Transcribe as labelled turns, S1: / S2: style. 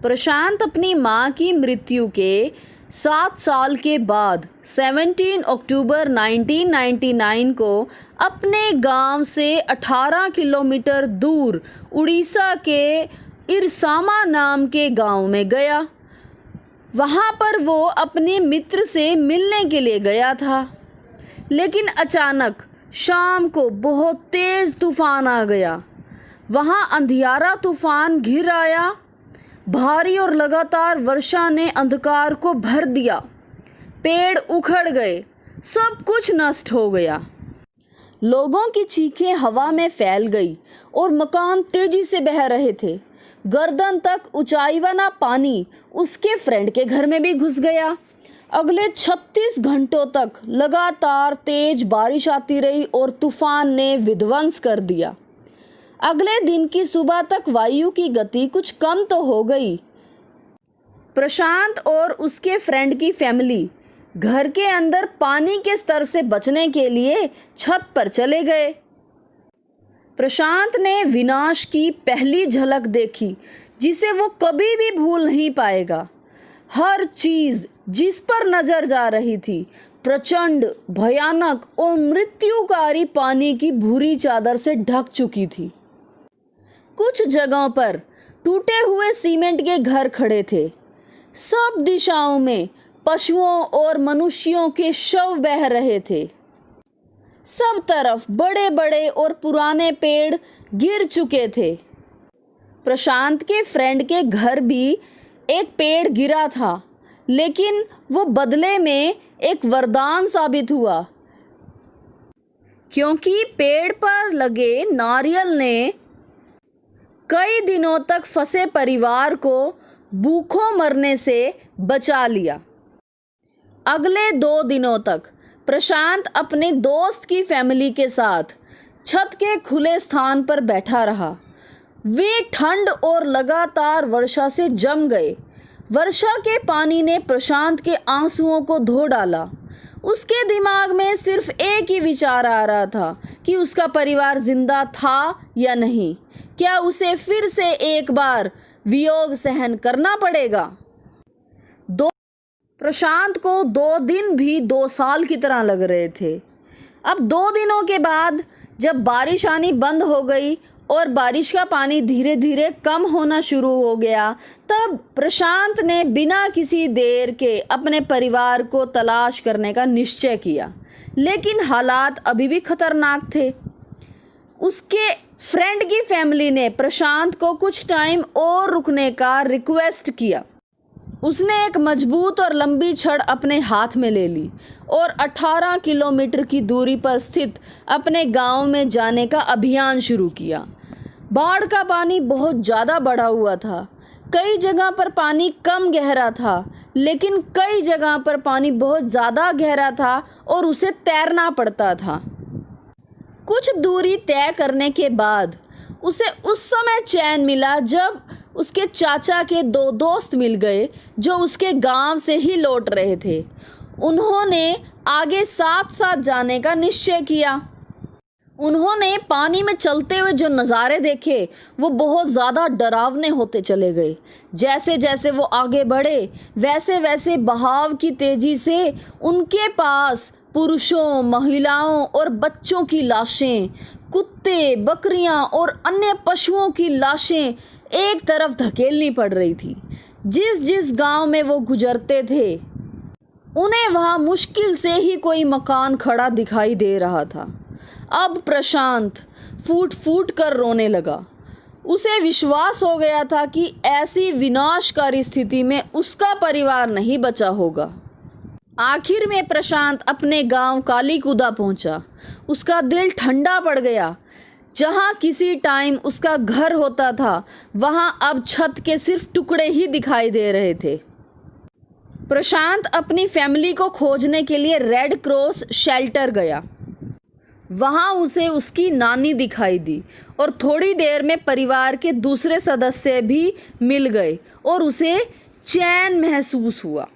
S1: प्रशांत अपनी मां की मृत्यु के 7 साल के बाद 17 अक्टूबर 1999 को अपने गांव से 18 किलोमीटर दूर उड़ीसा के इरसामा नाम के गांव में गया। वहां पर वो अपने मित्र से मिलने के लिए गया था, लेकिन अचानक शाम को बहुत तेज़ तूफान आ गया। वहां अंधियारा तूफान घिर आया। भारी और लगातार वर्षा ने अंधकार को भर दिया। पेड़ उखड़ गए, सब कुछ नष्ट हो गया। लोगों की चीखें हवा में फैल गई और मकान तेजी से बह रहे थे। गर्दन तक ऊंचाई वाला पानी उसके फ्रेंड के घर में भी घुस गया। अगले 36 घंटों तक लगातार तेज बारिश आती रही और तूफान ने विध्वंस कर दिया। अगले दिन की सुबह तक वायु की गति कुछ कम तो हो गई। प्रशांत और उसके फ्रेंड की फैमिली घर के अंदर पानी के स्तर से बचने के लिए छत पर चले गए। प्रशांत ने विनाश की पहली झलक देखी जिसे वो कभी भी भूल नहीं पाएगा। हर चीज़ जिस पर नजर जा रही थी प्रचंड, भयानक और मृत्युकारी पानी की भूरी चादर से ढक चुकी थी। कुछ जगहों पर टूटे हुए सीमेंट के घर खड़े थे। सब दिशाओं में पशुओं और मनुष्यों के शव बह रहे थे। सब तरफ बड़े बड़े और पुराने पेड़ गिर चुके थे। प्रशांत के फ्रेंड के घर भी एक पेड़ गिरा था, लेकिन वो बदले में एक वरदान साबित हुआ, क्योंकि पेड़ पर लगे नारियल ने कई दिनों तक फंसे परिवार को भूखों मरने से बचा लिया। अगले 2 दिनों तक प्रशांत अपने दोस्त की फैमिली के साथ छत के खुले स्थान पर बैठा रहा। वे ठंड और लगातार वर्षा से जम गए। वर्षा के पानी ने प्रशांत के आंसुओं को धो डाला। उसके दिमाग में सिर्फ एक ही विचार आ रहा था कि उसका परिवार जिंदा था या नहीं। क्या उसे फिर से एक बार वियोग सहन करना पड़ेगा? प्रशांत को 2 दिन भी 2 साल की तरह लग रहे थे। अब 2 दिनों के बाद जब बारिश आनी बंद हो गई और बारिश का पानी धीरे धीरे कम होना शुरू हो गया, तब प्रशांत ने बिना किसी देर के अपने परिवार को तलाश करने का निश्चय किया। लेकिन हालात अभी भी खतरनाक थे। उसके फ्रेंड की फैमिली ने प्रशांत को कुछ टाइम और रुकने का रिक्वेस्ट किया। उसने एक मजबूत और लंबी छड़ अपने हाथ में ले ली और 18 किलोमीटर की दूरी पर स्थित अपने गांव में जाने का अभियान शुरू किया। बाढ़ का पानी बहुत ज़्यादा बढ़ा हुआ था। कई जगह पर पानी कम गहरा था, लेकिन कई जगह पर पानी बहुत ज़्यादा गहरा था और उसे तैरना पड़ता था। कुछ दूरी तय करने के बाद उसे उस समय चैन मिला जब उसके चाचा के 2 दोस्त मिल गए जो उसके गांव से ही लौट रहे थे। उन्होंने आगे साथ साथ जाने का निश्चय किया। उन्होंने पानी में चलते हुए जो नज़ारे देखे वो बहुत ज़्यादा डरावने होते चले गए। जैसे जैसे वो आगे बढ़े वैसे वैसे बहाव की तेज़ी से उनके पास पुरुषों, महिलाओं और बच्चों की लाशें, कुत्ते, बकरियां और अन्य पशुओं की लाशें एक तरफ धकेलनी पड़ रही थी। जिस जिस गांव में वो गुजरते थे उन्हें वहां मुश्किल से ही कोई मकान खड़ा दिखाई दे रहा था। अब प्रशांत फूट फूट कर रोने लगा। उसे विश्वास हो गया था कि ऐसी विनाशकारी स्थिति में उसका परिवार नहीं बचा होगा। आखिर में प्रशांत अपने गांव कालीकुदा पहुंचा। उसका दिल ठंडा पड़ गया। जहां किसी टाइम उसका घर होता था वहां अब छत के सिर्फ टुकड़े ही दिखाई दे रहे थे। प्रशांत अपनी फैमिली को खोजने के लिए रेड क्रॉस शेल्टर गया। वहां उसे उसकी नानी दिखाई दी और थोड़ी देर में परिवार के दूसरे सदस्य भी मिल गए और उसे चैन महसूस हुआ।